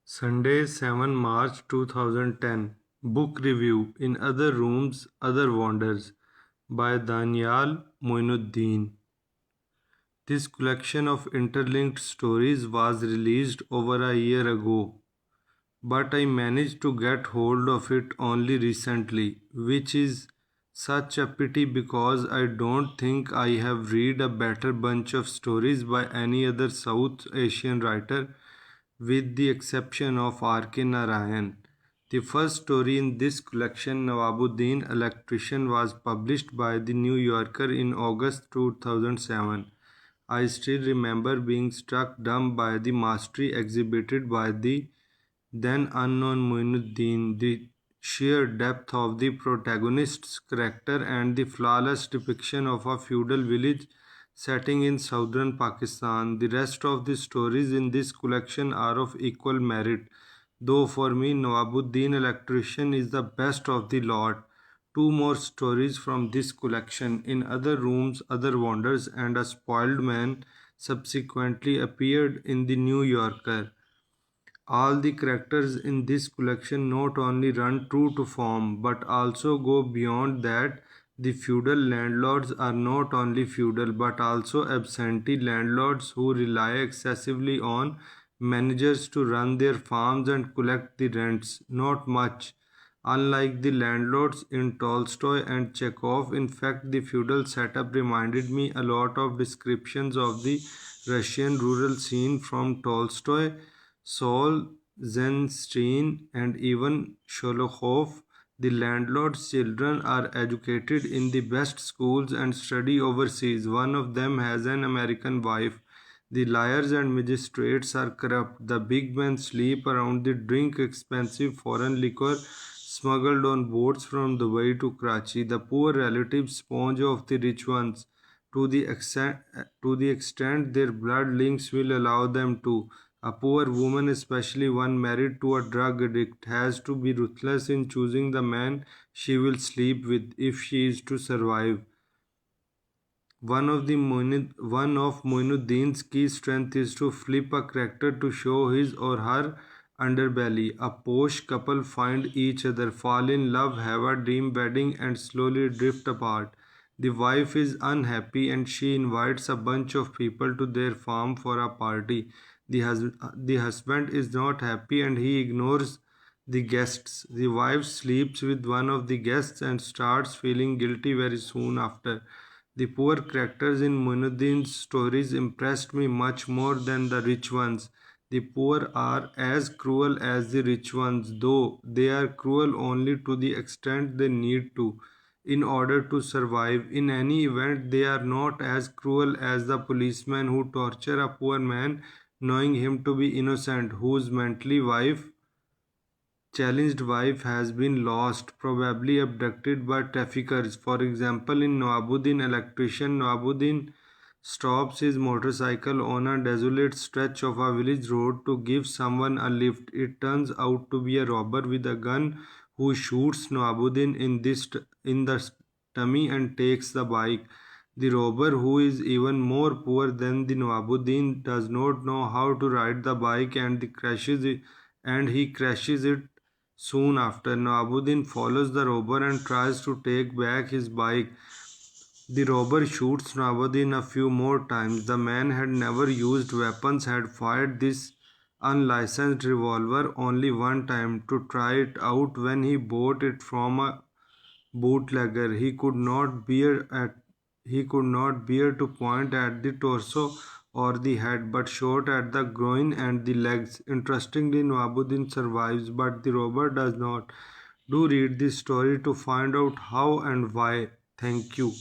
Sunday, 7 March 2010. Book review In Other Rooms, Other Wonders by Daniyal Mueenuddin. This collection of interlinked stories was released over a year ago, but I managed to get hold of it only recently, which is such a pity because I don't think I have read a better bunch of stories by any other South Asian writer with the exception of R.K. Narayan. The first story in this collection, Nawabuddin Electrician, was published by The New Yorker in August 2007. I still remember being struck dumb by the mastery exhibited by the then unknown Muinuddin, the sheer depth of the protagonist's character, and the flawless depiction of a feudal village setting in southern Pakistan. The rest of the stories in this collection are of equal merit, though for me Nawabuddin Electrician is the best of the lot. Two more stories from this collection, In Other Rooms, Other Wonders, and A Spoiled Man, subsequently appeared in The New Yorker. All the characters in this collection not only run true to form but also go beyond that. The feudal landlords are not only feudal but also absentee landlords who rely excessively on managers to run their farms and collect the rents. Not much. Unlike the landlords in Tolstoy and Chekhov, in fact, the feudal setup reminded me a lot of descriptions of the Russian rural scene from Tolstoy, Solzhenitsyn, and even Sholokhov. The landlord's children are educated in the best schools and study overseas. One of them has an American wife. The liars and magistrates are corrupt. The big men sleep around the drink expensive foreign liquor smuggled on boats from Dubai to Karachi. The poor relatives sponge off the rich ones to the extent their blood links will allow them to. A poor woman, especially one married to a drug addict, has to be ruthless in choosing the man she will sleep with if she is to survive. One of Moinuddin's key strength is to flip a character to show his or her underbelly. A posh couple find each other, fall in love, have a dream wedding, and slowly drift apart. The wife is unhappy and she invites a bunch of people to their farm for a party. The husband is not happy and he ignores the guests. The wife sleeps with one of the guests and starts feeling guilty very soon after. The poor characters in Muinuddin's stories impressed me much more than the rich ones. The poor are as cruel as the rich ones, though they are cruel only to the extent they need to in order to survive. In any event, they are not as cruel as the policemen who torture a poor man knowing him to be innocent, whose mentally challenged wife has been lost, probably abducted by traffickers. For example, in Nawabuddin Electrician, Nawabuddin stops his motorcycle on a desolate stretch of a village road to give someone a lift. It turns out to be a robber with a gun who shoots Nawabuddin in the tummy and takes the bike. The robber, who is even more poor than the Nawabuddin, does not know how to ride the bike and he crashes it soon after. Nawabuddin follows the robber and tries to take back his bike. The robber shoots Nawabuddin a few more times. The man had never used weapons, had fired this unlicensed revolver only one time to try it out when he bought it from a bootlegger. He could not bear to point at the torso or the head, but shot at the groin and the legs. Interestingly, Nawabuddin survives, but the robber does not. Do read this story to find out how and why. Thank you.